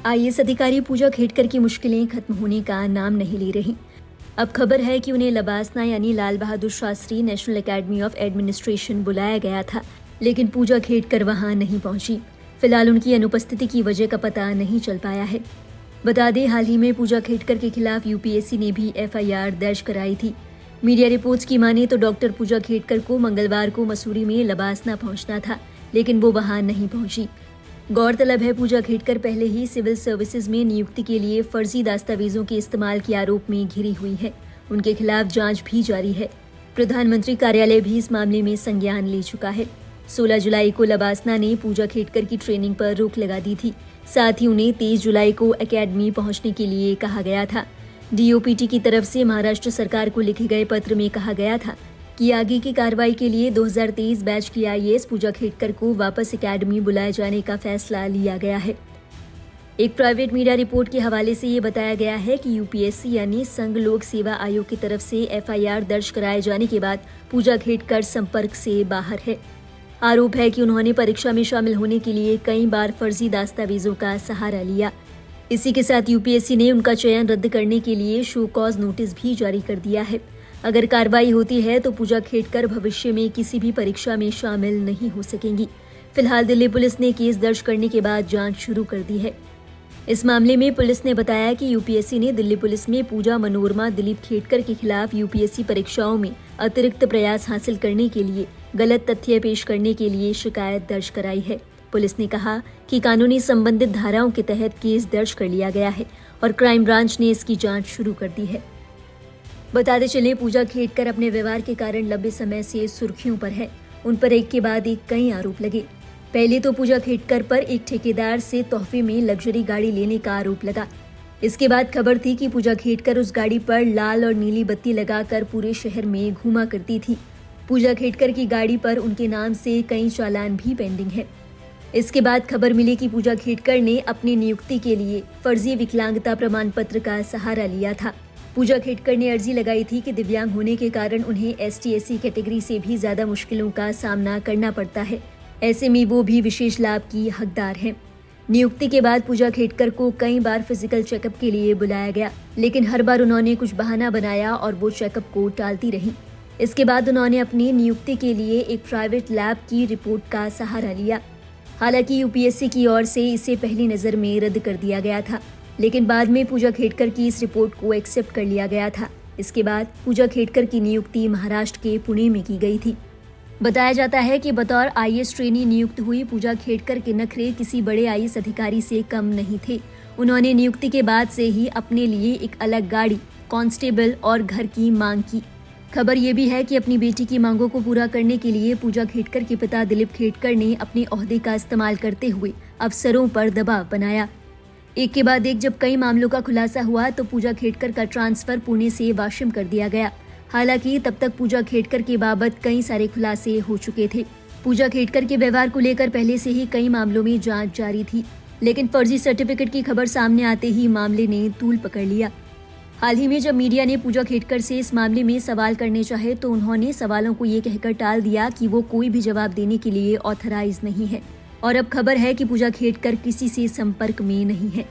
IAS अधिकारी पूजा खेडकर की मुश्किलें खत्म होने का नाम नहीं ले रही। अब खबर है कि उन्हें लबासना यानी Lal Bahadur Shastri national academy of administration बुलाया गया था, लेकिन पूजा खेडकर वहां नहीं पहुंची। फिलहाल उनकी अनुपस्थिति की वजह का पता नहीं चल पाया है। बता दें, हाल ही में पूजा खेडकर के खिलाफ यूपीएससी ने भी एफआईआर दर्ज कराई थी। मीडिया रिपोर्ट्स की माने तो डॉक्टर पूजा खेडकर को मंगलवार को मसूरी में लबासना पहुंचना था, लेकिन वो वहां नहीं पहुंची। गौरतलब है, पूजा खेडकर पहले ही सिविल सर्विसेज में नियुक्ति के लिए फर्जी दस्तावेजों के इस्तेमाल के आरोप में घिरी हुई है। उनके खिलाफ जांच भी जारी है। प्रधानमंत्री कार्यालय भी इस मामले में संज्ञान ले चुका है। 16 जुलाई को लबासना ने पूजा खेडकर की ट्रेनिंग पर रोक लगा दी थी। साथ ही उन्हें 23 जुलाई को एकेडमी पहुंचने के लिए कहा गया था। डीओपीटी की तरफ से महाराष्ट्र सरकार को लिखे गए पत्र में कहा गया था कि आगे की कार्रवाई के लिए 2023 बैच की आईएएस पूजा खेडकर को वापस एकेडमी बुलाए जाने का फैसला लिया गया है। एक प्राइवेट मीडिया रिपोर्ट के हवाले से ये बताया गया है कि यूपीएससी यानी संघ लोक सेवा आयोग की तरफ से एफआईआर दर्ज कराए जाने के बाद पूजा खेडकर संपर्क से बाहर है। आरोप है कि उन्होंने परीक्षा में शामिल होने के लिए कई बार फर्जी दस्तावेजों का सहारा लिया। इसी के साथ यूपीएससी ने उनका चयन रद्द करने के लिए शो कॉज नोटिस भी जारी कर दिया है। अगर कार्रवाई होती है तो पूजा खेडकर भविष्य में किसी भी परीक्षा में शामिल नहीं हो सकेंगी। फिलहाल दिल्ली पुलिस ने केस दर्ज करने के बाद जांच शुरू कर दी है। इस मामले में पुलिस ने बताया कि यूपीएससी ने दिल्ली पुलिस में पूजा मनोरमा दिलीप खेडकर के खिलाफ यूपीएससी परीक्षाओं में अतिरिक्त प्रयास हासिल करने के लिए गलत तथ्य पेश करने के लिए शिकायत दर्ज कराई है। पुलिस ने कहा कि कानूनी संबंधित धाराओं के तहत केस दर्ज कर लिया गया है और क्राइम ब्रांच ने इसकी जांच शुरू कर दी है। बताते चले, पूजा खेडकर अपने व्यवहार के कारण लंबे समय से सुर्खियों पर है। उन पर एक के बाद एक कई आरोप लगे। पहले तो पूजा खेडकर पर एक ठेकेदार से तोहफे में लग्जरी गाड़ी लेने का आरोप लगा। इसके बाद खबर थी कि पूजा खेडकर उस गाड़ी पर लाल और नीली बत्ती लगाकर पूरे शहर में घूमा करती थी। पूजा खेडकर की गाड़ी पर उनके नाम से कई चालान भी पेंडिंग है। इसके बाद खबर मिली कि पूजा खेडकर ने अपनी नियुक्ति के लिए फर्जी विकलांगता प्रमाण पत्र का सहारा लिया था। पूजा खेडकर ने अर्जी लगाई थी कि दिव्यांग होने के कारण उन्हें एसटी/एससी कैटेगरी से भी ज्यादा मुश्किलों का सामना करना पड़ता है। ऐसे में वो भी विशेष लाभ की हकदार हैं। नियुक्ति के बाद पूजा खेडकर को कई बार फिजिकल चेकअप के लिए बुलाया गया, लेकिन हर बार उन्होंने कुछ बहाना बनाया और वो चेकअप को टालती रही। इसके बाद उन्होंने अपनी नियुक्ति के लिए एक प्राइवेट लैब की रिपोर्ट का सहारा लिया। हालांकि यूपीएससी की ओर से इसे पहली नजर में रद्द कर दिया गया था, लेकिन बाद में पूजा खेडकर की इस रिपोर्ट को एक्सेप्ट कर लिया गया था। इसके बाद पूजा खेडकर की नियुक्ति महाराष्ट्र के पुणे में की गई थी। बताया जाता है कि बतौर आईएएस ट्रेनी नियुक्त हुई पूजा खेडकर के नखरे किसी बड़े आईएएस अधिकारी से कम नहीं थे। उन्होंने नियुक्ति के बाद से ही अपने लिए एक अलग गाड़ी, कांस्टेबल और घर की मांग की। खबर ये भी है कि अपनी बेटी की मांगों को पूरा करने के लिए पूजा खेडकर के पिता दिलीप खेडकर ने अपने ओहदे का इस्तेमाल करते हुए अफसरों पर दबाव बनाया। एक के बाद एक जब कई मामलों का खुलासा हुआ तो पूजा खेडकर का ट्रांसफर पुणे से वाशिम कर दिया गया। हालांकि तब तक पूजा खेडकर के बाबत कई सारे खुलासे हो चुके थे। पूजा खेडकर के व्यवहार को लेकर पहले से ही कई मामलों में जांच जारी थी, लेकिन फर्जी सर्टिफिकेट की खबर सामने आते ही मामले ने तूल पकड़ लिया। हाल ही में जब मीडिया ने पूजा खेडकर से इस मामले में सवाल करने चाहे तो उन्होंने सवालों को ये कहकर टाल दिया कि वो कोई भी जवाब देने के लिए ऑथराइज नहीं है। और अब खबर है कि पूजा खेडकर किसी से संपर्क में नहीं है।